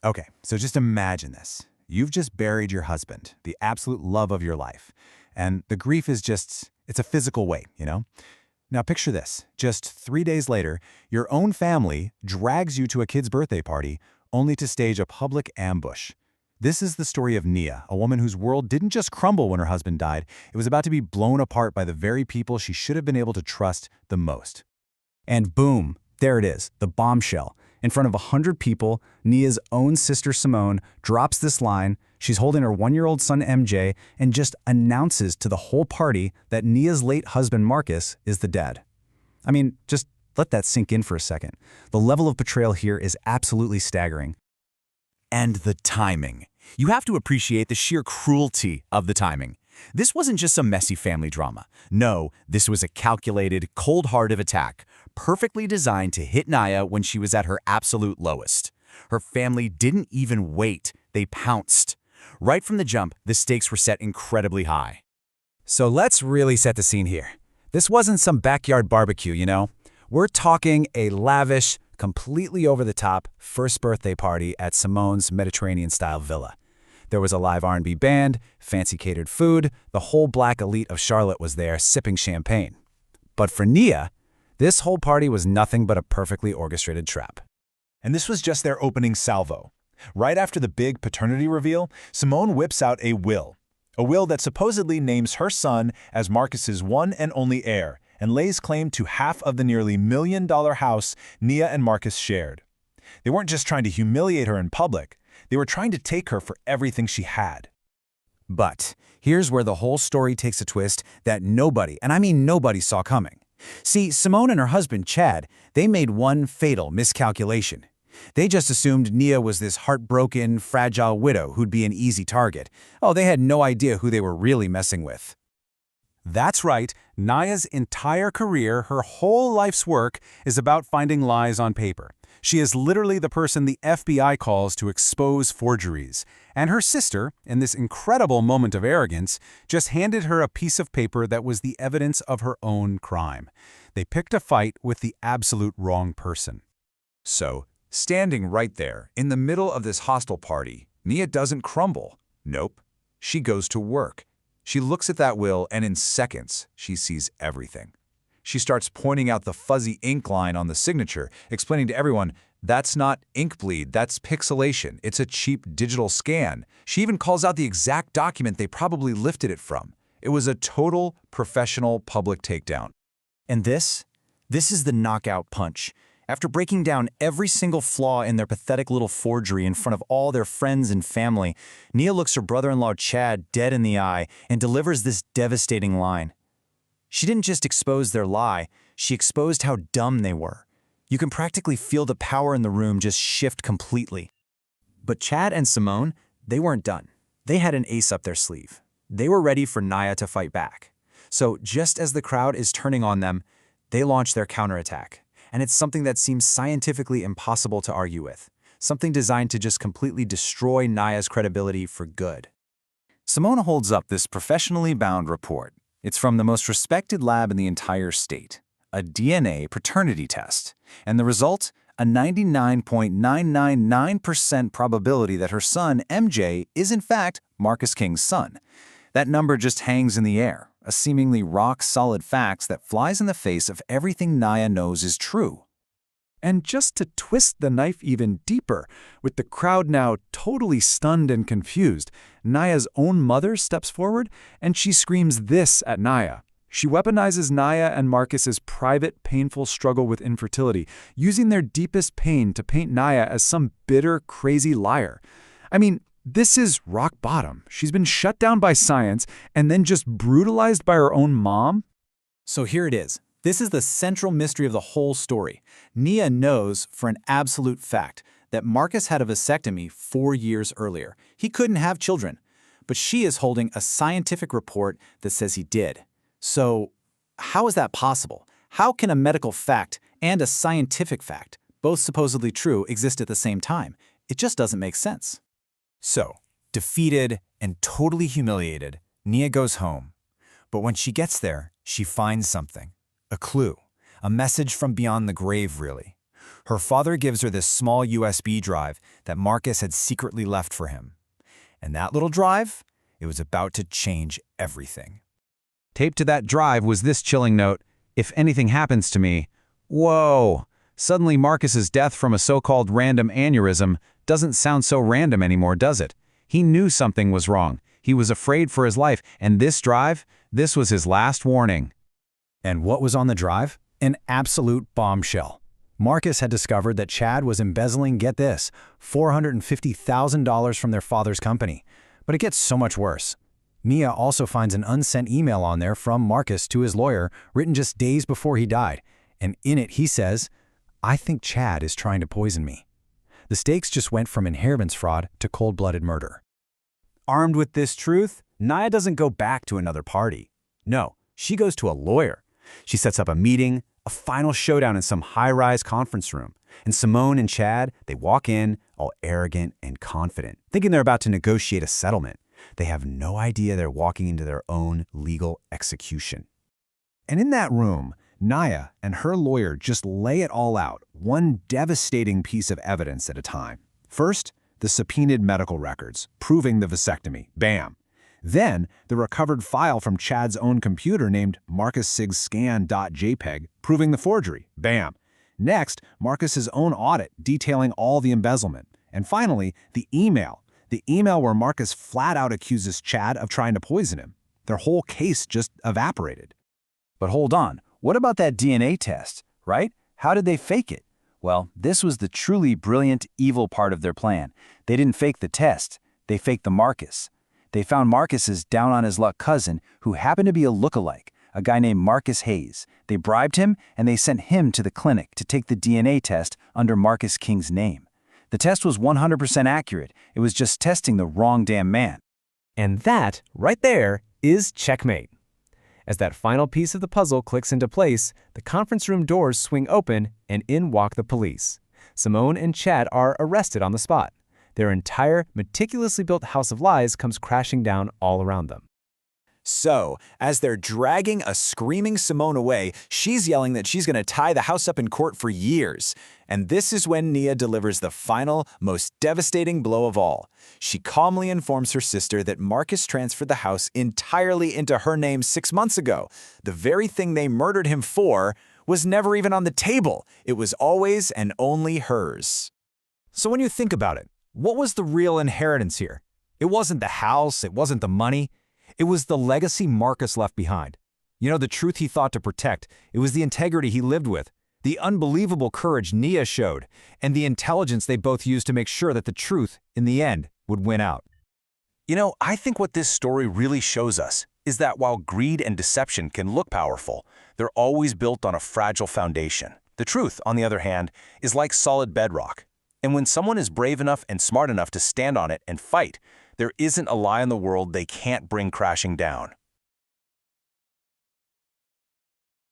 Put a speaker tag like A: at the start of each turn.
A: Okay, so just imagine this. You've just buried your husband, the absolute love of your life. And the grief is just, it's a physical weight. Now picture this. Just 3 days later, your own family drags you to a kid's birthday party, only to stage a public ambush. This is the story of Nia, a woman whose world didn't just crumble when her husband died, it was about to be blown apart by the very people she should have been able to trust the most.
B: And boom, there it is, the bombshell. In front of 100 people, Nia's own sister Simone drops this line. She's holding her 1-year-old son MJ and just announces to the whole party that Nia's late husband Marcus is the dead. I mean, just let that sink in for a second. The level of betrayal here is absolutely staggering.
C: And the timing. You have to appreciate the sheer cruelty of the timing. This wasn't just some messy family drama. No, this was a calculated, cold-hearted attack, perfectly designed to hit Nia when she was at her absolute lowest. Her family didn't even wait, they pounced. Right from the jump, the stakes were set incredibly high.
B: So let's really set the scene here. This wasn't some backyard barbecue. We're talking a lavish, completely over-the-top first birthday party at Simone's Mediterranean-style villa. There was a live R&B band, fancy catered food, the whole black elite of Charlotte was there sipping champagne. But for Nia, this whole party was nothing but a perfectly orchestrated trap.
A: And this was just their opening salvo. Right after the big paternity reveal, Simone whips out a will that supposedly names her son as Marcus's one and only heir and lays claim to half of the nearly $1 million house Nia and Marcus shared. They weren't just trying to humiliate her in public, they were trying to take her for everything she had.
B: But here's where the whole story takes a twist that nobody, and I mean nobody, saw coming. See, Simone and her husband, Chad, they made one fatal miscalculation. They just assumed Nia was this heartbroken, fragile widow who'd be an easy target. Oh, they had no idea who they were really messing with.
A: That's right, Nia's entire career, her whole life's work, is about finding lies on paper. She is literally the person the FBI calls to expose forgeries. And her sister, in this incredible moment of arrogance, just handed her a piece of paper that was the evidence of her own crime. They picked a fight with the absolute wrong person.
D: So, standing right there, in the middle of this hostile party, Nia doesn't crumble. Nope. She goes to work. She looks at that will, and in seconds, she sees everything. She starts pointing out the fuzzy ink line on the signature, explaining to everyone, that's not ink bleed, that's pixelation. It's a cheap digital scan. She even calls out the exact document they probably lifted it from. It was a total professional public takedown.
C: And this is the knockout punch. After breaking down every single flaw in their pathetic little forgery in front of all their friends and family, Nia looks her brother-in-law Chad dead in the eye and delivers this devastating line. She didn't just expose their lie, she exposed how dumb they were. You can practically feel the power in the room just shift completely. But Chad and Simone, they weren't done. They had an ace up their sleeve. They were ready for Nia to fight back. So just as the crowd is turning on them, they launch their counterattack. And it's something that seems scientifically impossible to argue with. Something designed to just completely destroy Nia's credibility for good. Simone holds up this professionally bound report. It's from the most respected lab in the entire state, a DNA paternity test. And the result? A 99.999% probability that her son, MJ, is in fact Marcus King's son. That number just hangs in the air, a seemingly rock-solid fact that flies in the face of everything Nia knows is true.
B: And just to twist the knife even deeper, with the crowd now totally stunned and confused, Nia's own mother steps forward and she screams this at Nia. She weaponizes Nia and Marcus's private, painful struggle with infertility, using their deepest pain to paint Nia as some bitter, crazy liar. I mean, this is rock bottom. She's been shut down by science and then just brutalized by her own mom.
C: So here it is. This is the central mystery of the whole story. Nia knows for an absolute fact that Marcus had a vasectomy 4 years earlier. He couldn't have children, but she is holding a scientific report that says he did. So how is that possible? How can a medical fact and a scientific fact, both supposedly true, exist at the same time? It just doesn't make sense. So, defeated and totally humiliated, Nia goes home. But when she gets there, she finds something. A clue. A message from beyond the grave, really. Her father gives her this small USB drive that Marcus had secretly left for him. And that little drive, it was about to change everything.
B: Taped to that drive was this chilling note: "If anything happens to me..." Whoa! Suddenly Marcus's death from a so-called random aneurysm doesn't sound so random anymore, does it? He knew something was wrong. He was afraid for his life, and this drive, this was his last warning.
C: And what was on the drive? An absolute bombshell. Marcus had discovered that Chad was embezzling, get this, $450,000 from their father's company. But it gets so much worse. Nia also finds an unsent email on there from Marcus to his lawyer, written just days before he died. And in it he says, "I think Chad is trying to poison me." The stakes just went from inheritance fraud to cold-blooded murder.
B: Armed with this truth, Nia doesn't go back to another party. No, she goes to a lawyer. She sets up a meeting, a final showdown in some high-rise conference room. And Simone and Chad, they walk in, all arrogant and confident, thinking they're about to negotiate a settlement. They have no idea they're walking into their own legal execution. And in that room, Nia and her lawyer just lay it all out, one devastating piece of evidence at a time. First, the subpoenaed medical records, proving the vasectomy. Bam! Then, the recovered file from Chad's own computer named marcussigscan.jpg, proving the forgery. Bam! Next, Marcus's own audit detailing all the embezzlement. And finally, the email where Marcus flat out accuses Chad of trying to poison him. Their whole case just evaporated.
C: But hold on, what about that DNA test, right? How did they fake it? Well, this was the truly brilliant, evil part of their plan. They didn't fake the test, they faked the Marcus. They found Marcus's down-on-his-luck cousin, who happened to be a lookalike, a guy named Marcus Hayes. They bribed him, and they sent him to the clinic to take the DNA test under Marcus King's name. The test was 100% accurate. It was just testing the wrong damn man.
E: And that, right there, is checkmate. As that final piece of the puzzle clicks into place, the conference room doors swing open, and in walk the police. Simone and Chad are arrested on the spot. Their entire, meticulously built house of lies comes crashing down all around them.
C: So, as they're dragging a screaming Simone away, she's yelling that she's going to tie the house up in court for years. And this is when Nia delivers the final, most devastating blow of all. She calmly informs her sister that Marcus transferred the house entirely into her name 6 months ago. The very thing they murdered him for was never even on the table. It was always and only hers. So when you think about it, what was the real inheritance here? It wasn't the house, it wasn't the money. It was the legacy Marcus left behind. You know, the truth he thought to protect. It was the integrity he lived with, the unbelievable courage Nia showed, and the intelligence they both used to make sure that the truth, in the end, would win out.
B: You know, I think what this story really shows us is that while greed and deception can look powerful, they're always built on a fragile foundation. The truth, on the other hand, is like solid bedrock. And when someone is brave enough and smart enough to stand on it and fight, there isn't a lie in the world they can't bring crashing down.